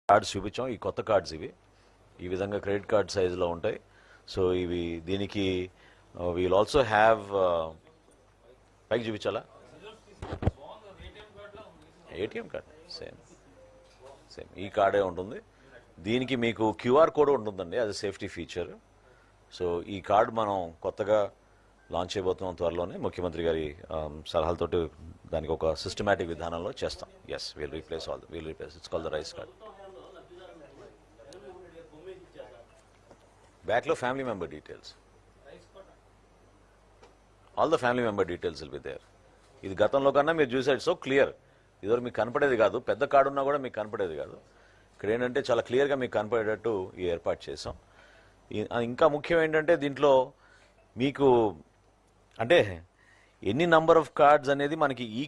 Cards చూపించాం. ఈ కొత్త కార్డ్స్ ఇవి ఈ విధంగా క్రెడిట్ కార్డ్ సైజులో ఉంటాయి. సో ఇవి దీనికి వీల్ ఆల్సో హ్యావ్ పైకి చూపించాలా ఏటీఎం కార్డ్ సేమ్ ఈ కార్డే ఉంటుంది. దీనికి మీకు క్యూఆర్ కోడ్ ఉంటుందండి, అది సేఫ్టీ ఫీచర్. సో ఈ కార్డ్ మనం కొత్తగా లాంచ్ చేయబోతున్నాం త్వరలోనే. ముఖ్యమంత్రి గారి సలహాలతోటి దానికి ఒక సిస్టమేటిక్ విధానంలో చేస్తాం. Yes we'll replace its call the rice card. బ్యాక్లో family member details, all the family member details will be there. ఇది గతంలో కన్నా మీరు చూసారు సో క్లియర్. ఇదివరకు మీకు కనపడేది కాదు, పెద్ద కార్డు ఉన్నా కూడా మీకు కనపడేది కాదు. ఇక్కడ ఏంటంటే చాలా క్లియర్గా మీకు కనపడేటట్టు ఈ ఏర్పాటు చేసాం. ఇంకా ముఖ్యం ఏంటంటే దీంట్లో మీకు అంటే ఎన్ని నంబర్ ఆఫ్ కార్డ్స్ అనేది మనకి ఈ